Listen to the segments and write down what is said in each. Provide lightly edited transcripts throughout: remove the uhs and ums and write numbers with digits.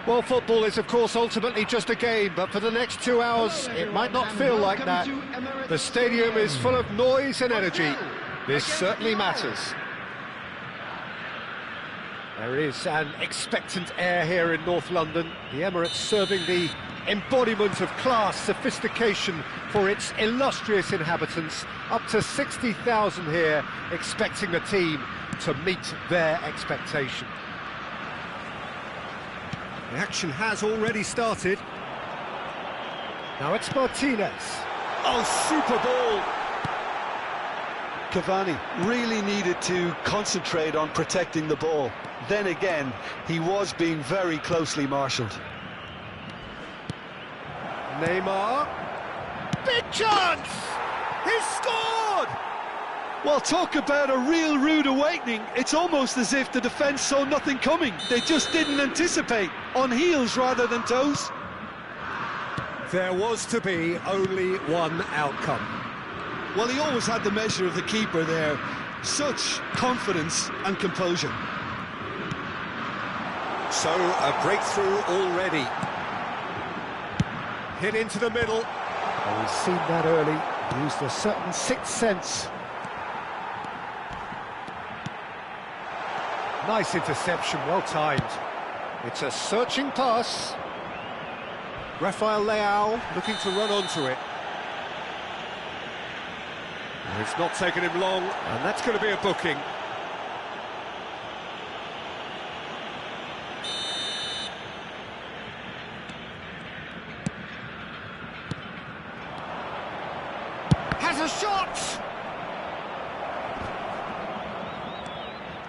Well, football is, of course, ultimately just a game, but for the next 2 hours, it might not feel like that. The stadium is full of noise and energy. This certainly matters. There is an expectant air here in North London. The Emirates serving the embodiment of class, sophistication for its illustrious inhabitants. Up to 60,000 here, expecting the team to meet their expectation. The action has already started. Now it's Martinez. Oh, super ball! Cavani really needed to concentrate on protecting the ball. Then again, he was being very closely marshalled. Neymar. Big chance! He's scored! Well, talk about a real rude awakening. It's almost as if the defence saw nothing coming. They just didn't anticipate, on heels rather than toes. There was to be only one outcome. Well, he always had the measure of the keeper there. Such confidence and composure. So, a breakthrough already. Hit into the middle. Oh, he's seen that early. Used a certain sixth sense. Nice interception, well timed. It's a searching pass. Rafael Leao looking to run onto it. It's not taken him long, and that's going to be a booking. Has a shot!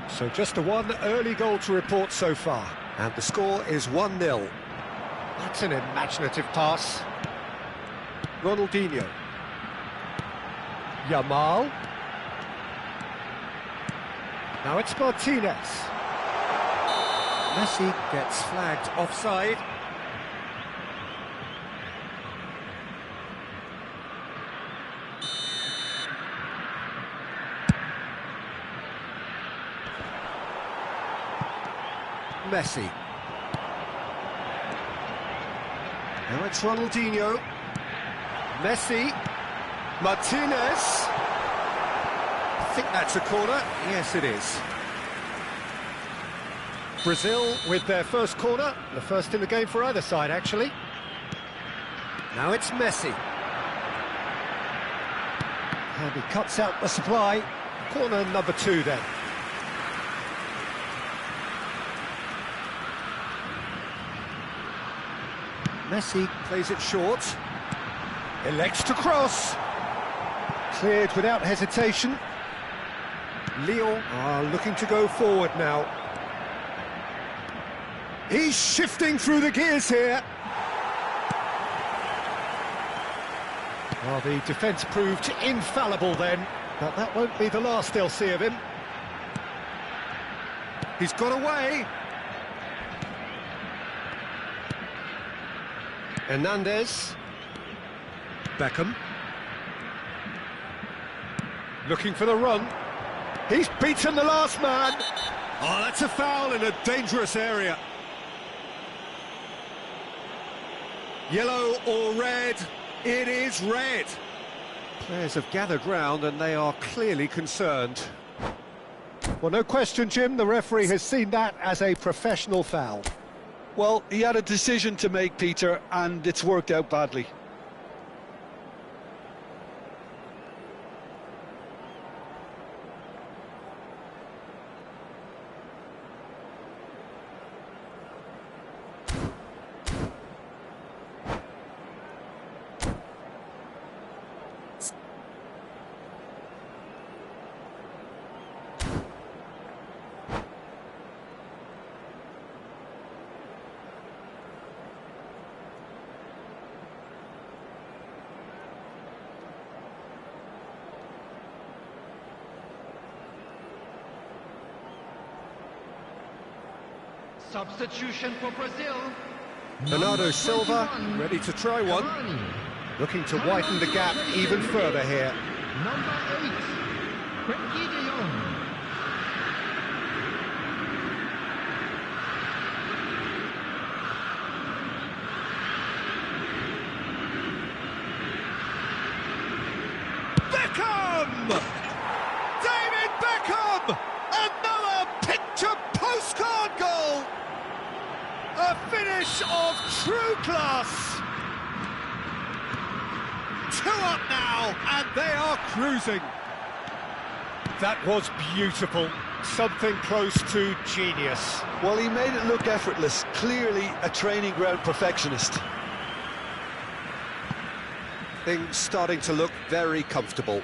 So just a one early goal to report so far, and the score is 1-0. That's an imaginative pass. Ronaldinho. Yamal. Now it's Martinez. Messi gets flagged offside. Messi. Now it's Ronaldinho. Messi. Martinez. I think that's a corner. Yes, it is. Brazil with their first corner. The first in the game for either side, actually. Now it's Messi. And he cuts out the supply. Corner number 2 then. Messi plays it short, elects to cross, cleared without hesitation. Lyon are looking to go forward now. He's shifting through the gears here. Well, the defence proved infallible then, but that won't be the last they'll see of him. He's got away. Hernandez. Beckham. Looking for the run. He's beaten the last man. Oh, that's a foul in a dangerous area. Yellow or red? It is red. Players have gathered round and they are clearly concerned. Well, no question, Jim, the referee has seen that as a professional foul. Well, he had a decision to make, Peter, and it's worked out badly. Substitution for Brazil. Bernardo Silva ready to try one. Looking to widen the gap even further here. Number 8, Frenkie de Jong. finish of true class. 2 up now, and they are cruising. That was beautiful. Something close to genius. Well, he made it look effortless. Clearly a training ground perfectionist. Things starting to look very comfortable.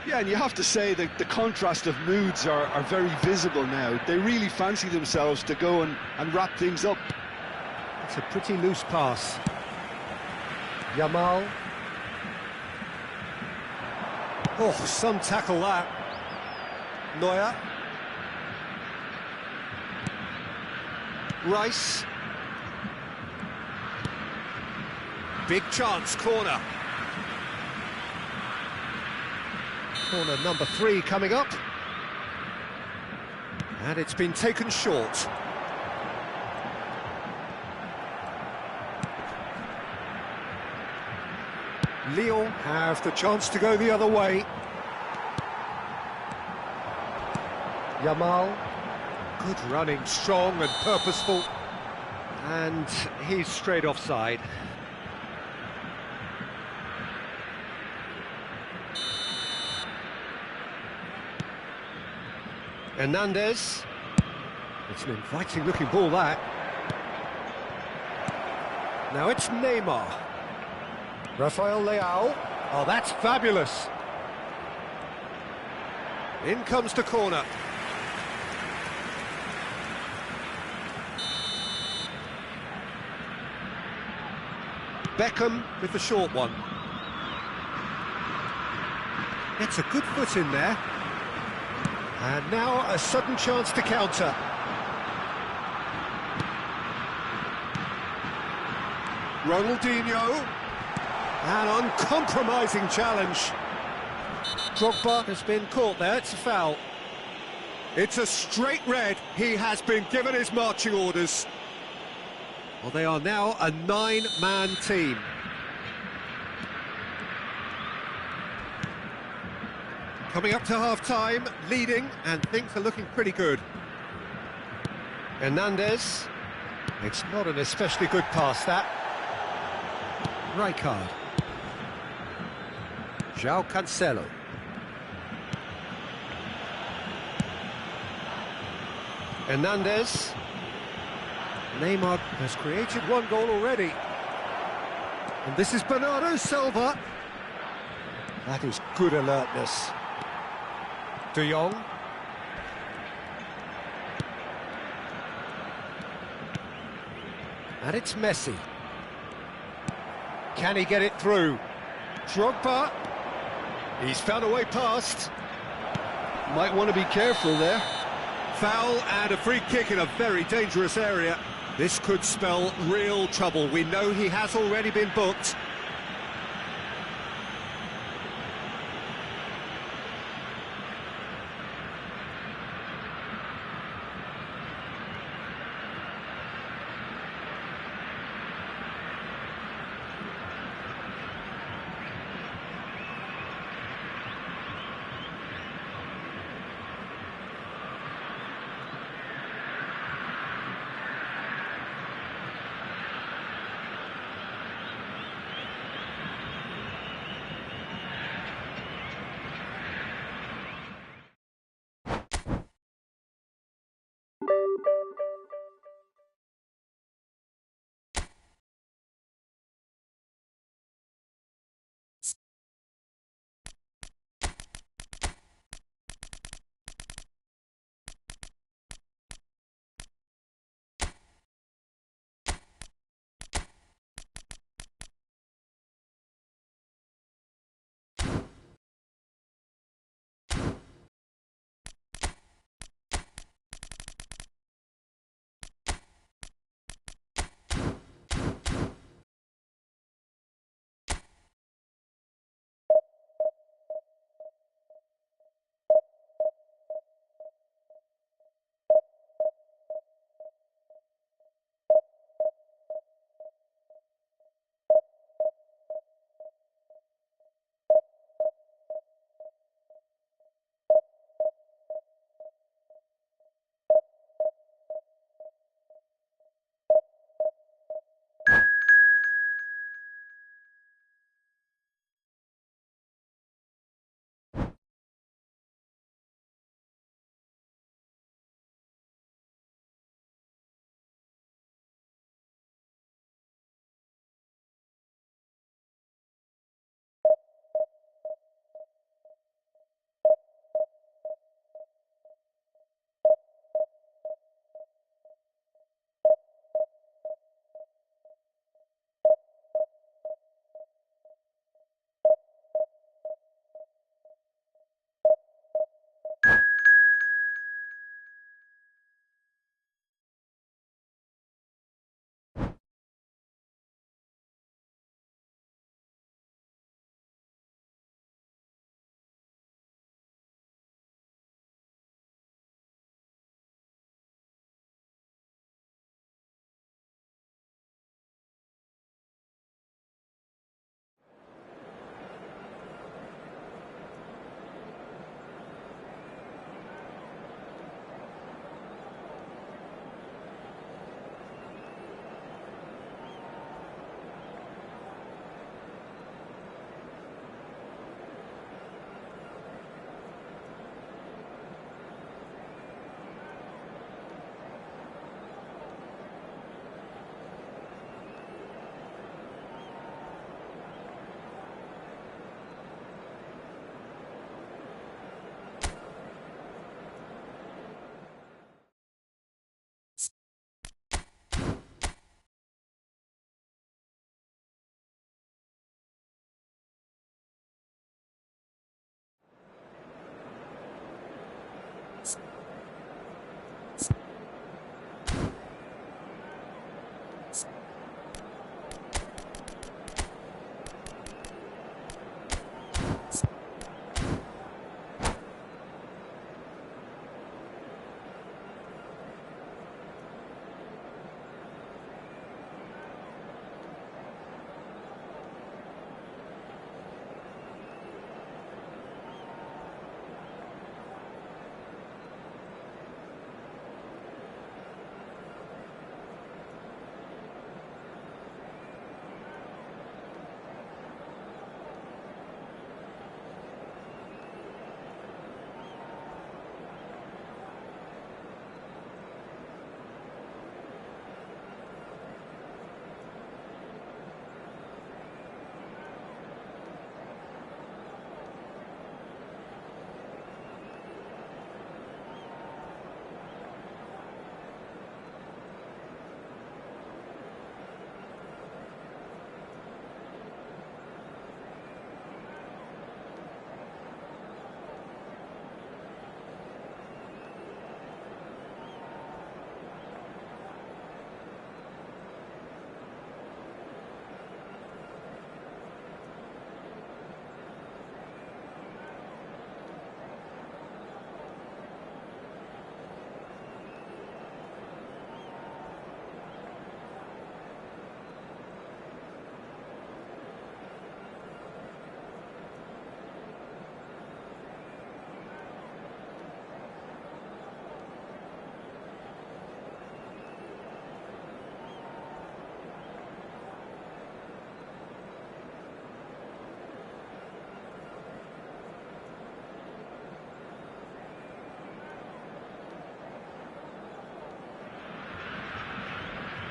Yeah, and you have to say that the contrast of moods are very visible now. They really fancy themselves to go and wrap things up. It's a pretty loose pass. Yamal. Oh, some tackle that. Neuer. Rice. Big chance, corner. Corner number 3 coming up. And it's been taken short. Lyon have the chance to go the other way. Yamal. Good running, strong and purposeful. And he's straight offside. Hernandez. It's an inviting looking ball, that. Now it's Neymar. Rafael Leao. Oh, that's fabulous. In comes the corner. Beckham with the short one. It's a good foot in there. And now a sudden chance to counter. Ronaldinho. An uncompromising challenge. Drogba has been caught there, it's a foul. It's a straight red, he has been given his marching orders. Well, they are now a 9-man team. Coming up to half-time, leading, and things are looking pretty good. Hernandez. It's not an especially good pass, that. Rijkaard. João Cancelo. Hernandez. Neymar has created 1 goal already. And this is Bernardo Silva. That is good alertness. De Jong. And it's Messi. Can he get it through? Drogba. He's found a way past. Might want to be careful there. Foul and a free kick in a very dangerous area. This could spell real trouble. We know he has already been booked.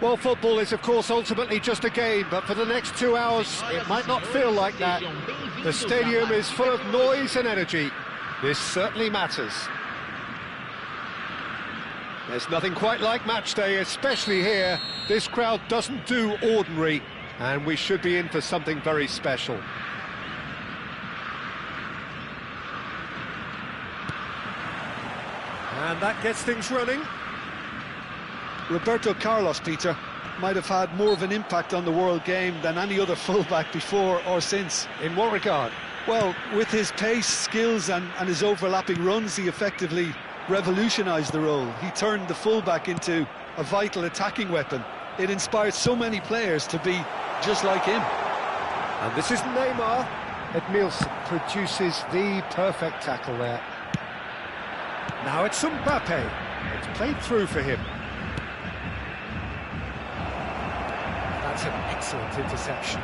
Well, football is, of course, ultimately just a game, but for the next 2 hours, it might not feel like that. The stadium is full of noise and energy. This certainly matters. There's nothing quite like match day, especially here. This crowd doesn't do ordinary, and we should be in for something very special. And that gets things running. Roberto Carlos, Peter, might have had more of an impact on the world game than any other fullback before or since. In what regard? Well, with his pace, skills and his overlapping runs, he effectively revolutionised the role. He turned the fullback into a vital attacking weapon. It inspired so many players to be just like him. And this is Neymar. Edmilson produces the perfect tackle there. Now it's Mbappe. It's played through for him. That's an excellent interception.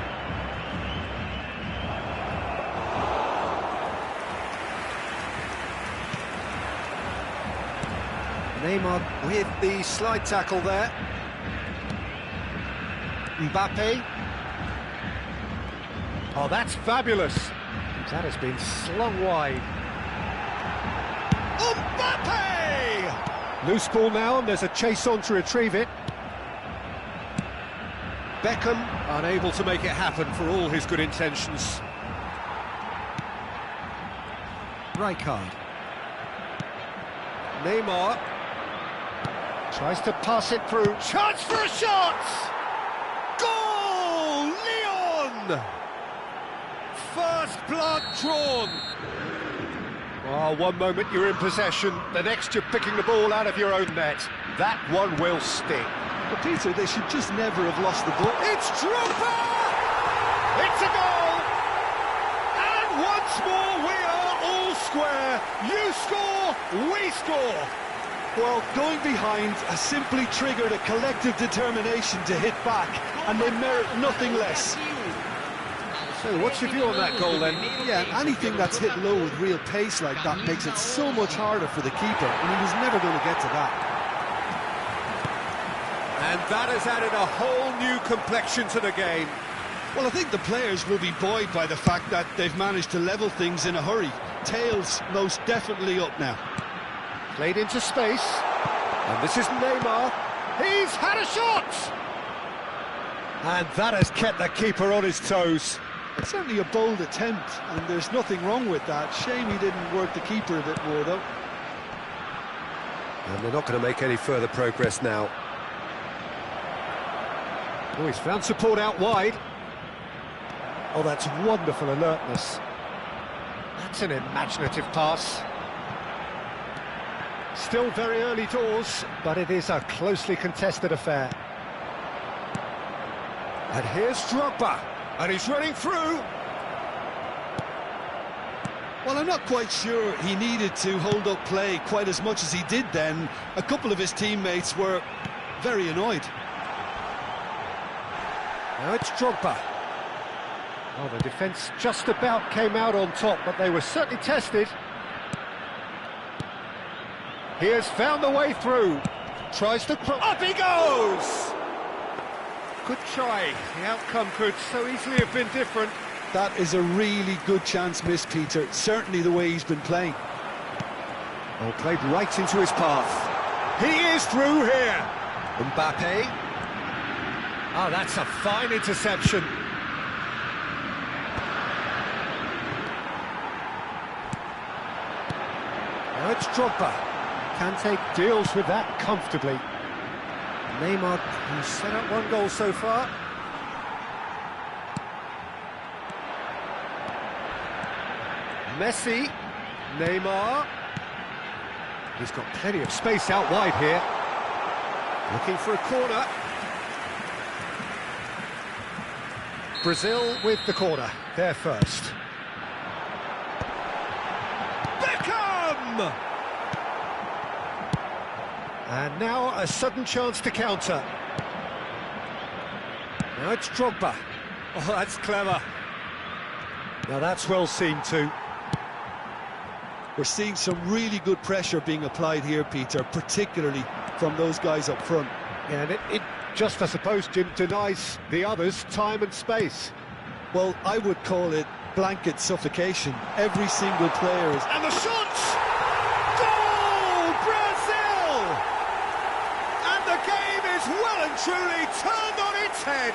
Neymar with the slide tackle there. Mbappe. Oh, that's fabulous. That has been slung wide. Mbappe! Loose ball now, and there's a chase on to retrieve it. Beckham unable to make it happen for all his good intentions. Rijkaard. Neymar tries to pass it through. Chance for a shot! Goal! Leon! First blood drawn. Oh, one moment you're in possession, the next you're picking the ball out of your own net. That one will sting. But Peter, they should just never have lost the ball. It's Drogba! It's a goal! And once more we are all square. You score, we score. Well, going behind has simply triggered a collective determination to hit back, and they merit nothing less. So what's your view on that goal then? Yeah, anything that's hit low with real pace like that makes it so much harder for the keeper, and he was never going to get to that. And that has added a whole new complexion to the game. Well, I think the players will be buoyed by the fact that they've managed to level things in a hurry. Tails most definitely up now. Played into space, and this is Neymar. He's had a shot! And that has kept the keeper on his toes. It's certainly a bold attempt, and there's nothing wrong with that. Shame he didn't work the keeper a bit more, though. And they're not going to make any further progress now. Oh, he's found support out wide. Oh, that's wonderful alertness. That's an imaginative pass. Still very early doors, but it is a closely contested affair. And here's Drogba, and he's running through. Well, I'm not quite sure he needed to hold up play quite as much as he did then. A couple of his teammates were very annoyed. Now it's Drogba. Oh, the defence just about came out on top, but they were certainly tested. He has found the way through. Tries to cross. Up he goes! Good try. The outcome could so easily have been different. That is a really good chance missed, Peter. Certainly the way he's been playing. Oh, played right into his path. He is through here. Mbappe. Oh, that's a fine interception. Now it's Drogba. Kante deals with that comfortably. Neymar, who's set up one goal so far. Messi. Neymar. He's got plenty of space out wide here. Looking for a corner. Brazil with the corner. They're first. Beckham! And now a sudden chance to counter. Now it's Drogba. Oh, that's clever. Now that's well seen too. We're seeing some really good pressure being applied here, Peter, particularly from those guys up front. Yeah, and it just, I suppose, Jim, denies the others time and space. Well, I would call it blanket suffocation. Every single player is... And the shots! Goal! Brazil! And the game is well and truly turned on its head.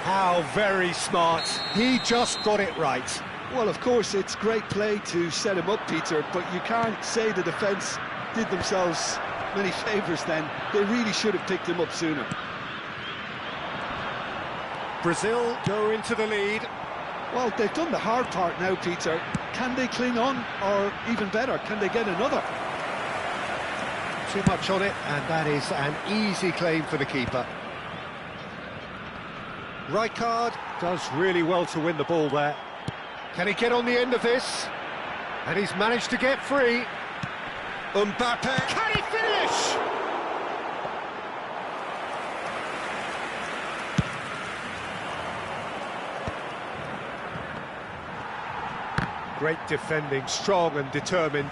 How very smart. He just got it right. Well, of course, it's great play to set him up, Peter, but you can't say the defence did themselves many favours then. They really should have picked him up sooner. Brazil go into the lead. Well, they've done the hard part now, Peter. Can they cling on, or even better, can they get another? Too much on it, and that is an easy claim for the keeper. Rijkaard does really well to win the ball there. Can he get on the end of this? And he's managed to get free. Mbappe, can he finish? Great defending, strong and determined.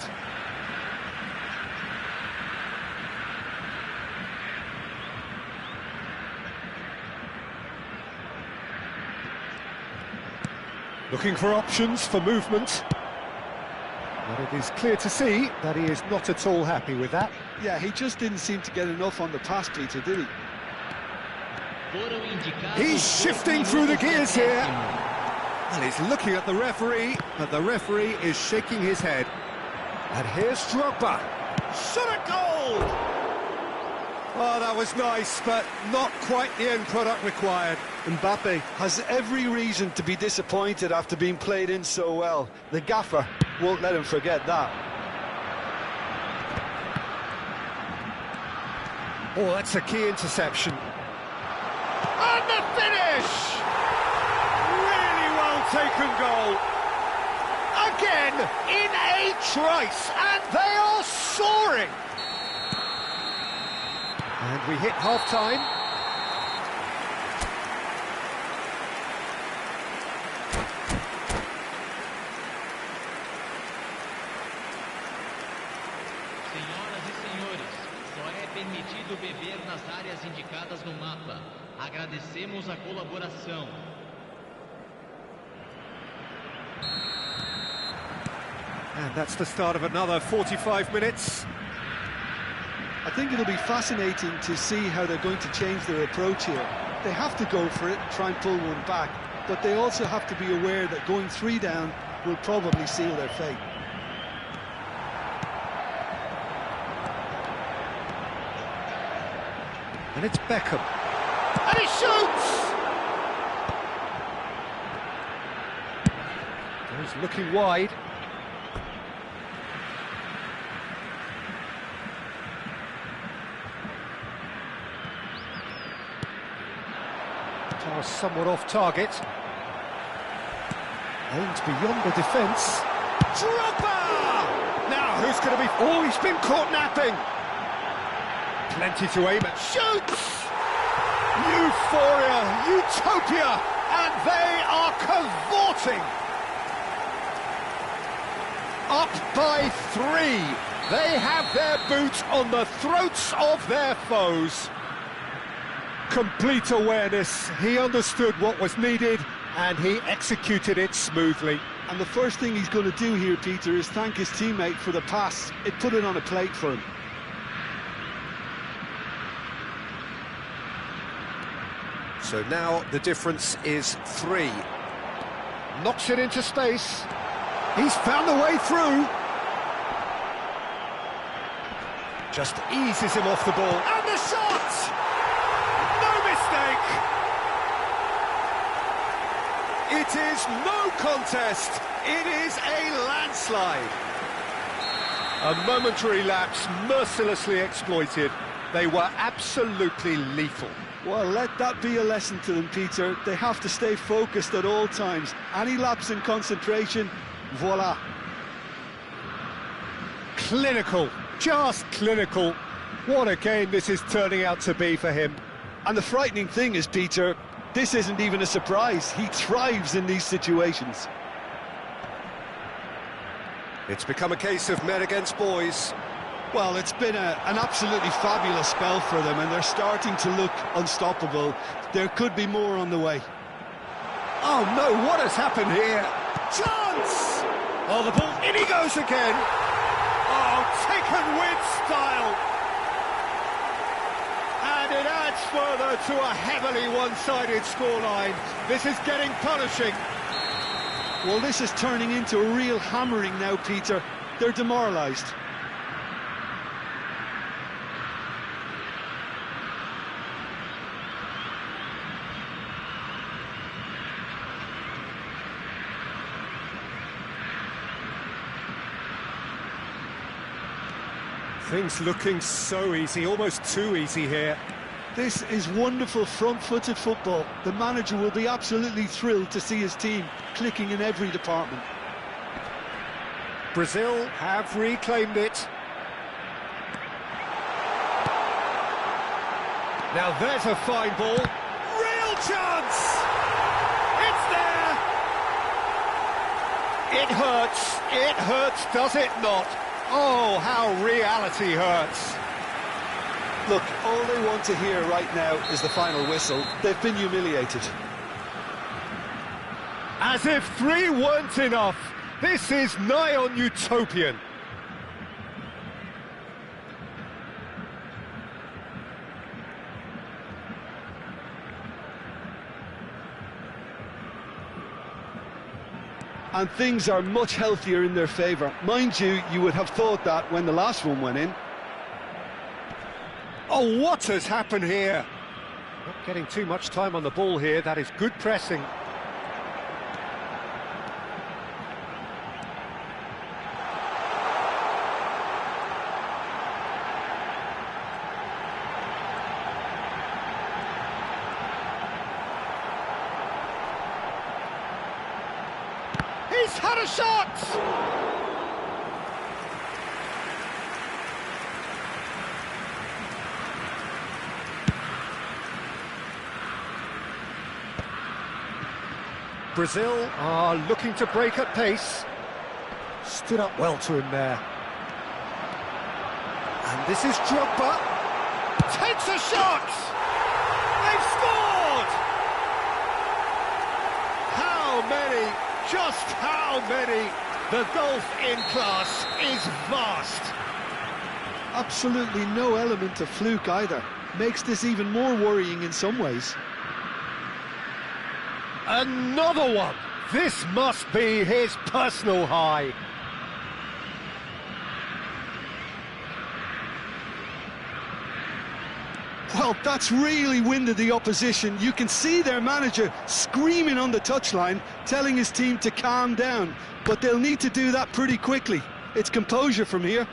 Looking for options for movement. But it is clear to see that he is not at all happy with that. Yeah, he just didn't seem to get enough on the pass, Peter, did he? He's shifting through the gears here. And he's looking at the referee, but the referee is shaking his head. And here's Drogba. Shot a goal! Oh, that was nice, but not quite the end product required. Mbappe has every reason to be disappointed after being played in so well. The gaffer won't let him forget that. Oh, that's a key interception. And the finish! Really well taken goal. Again, in a trice, and they are soaring. And we hit half-time. Senhoras e senhores, só é permitido beber nas áreas indicadas no mapa. Agradecemos a colaboração. And that's the start of another 45 minutes. I think it'll be fascinating to see how they're going to change their approach here. They have to go for it, try and pull one back, but they also have to be aware that going 3 down will probably seal their fate. And it's Beckham. And he shoots! He's looking wide. Somewhat off target. Aimed beyond the defence. Drogba! Now who's going to be... Oh, he's been caught napping. Plenty to aim at. Shoots! Euphoria, utopia, and they are cavorting. Up by 3. They have their boot on the throats of their foes. Complete awareness, he understood what was needed and he executed it smoothly. And the first thing he's going to do here, Peter, is thank his teammate for the pass. It put it on a plate for him. So now the difference is 3. Knocks it into space. He's found the way through. Just eases him off the ball. And the shot! It is no contest, it is a landslide. A momentary lapse mercilessly exploited. They were absolutely lethal. Well, let that be a lesson to them, Peter. They have to stay focused at all times. Any lapse in concentration, voila. Clinical, just clinical. What a game this is turning out to be for him. And the frightening thing is, Peter, this isn't even a surprise. He thrives in these situations. It's become a case of men against boys. Well, it's been an absolutely fabulous spell for them, and they're starting to look unstoppable. There could be more on the way. Oh no, what has happened here? Chance! Oh, the ball, in he goes again. Oh, taken with style. And it adds further to a heavily one-sided scoreline. This is getting punishing. Well, this is turning into a real hammering now, Peter. They're demoralised. Things looking so easy, almost too easy here. This is wonderful front-footed football. The manager will be absolutely thrilled to see his team clicking in every department. Brazil have reclaimed it. Now there's a fine ball. Real chance! It's there! It hurts, does it not? Oh, how reality hurts. Look, all they want to hear right now is the final whistle. They've been humiliated. As if 3 weren't enough, this is nigh on utopian. And things are much healthier in their favour. Mind you, you would have thought that when the last one went in. Oh, what has happened here? Not getting too much time on the ball here. That is good pressing. He's had a shot! Brazil are looking to break at pace. Stood up well to him there. And this is Drogba. Takes a shot! They've scored! How many? Just how many? The gulf in class is vast. Absolutely no element of fluke either. Makes this even more worrying in some ways. Another one! This must be his personal high. Well, that's really winded the opposition. You can see their manager screaming on the touchline, telling his team to calm down. But they'll need to do that pretty quickly. It's composure from here.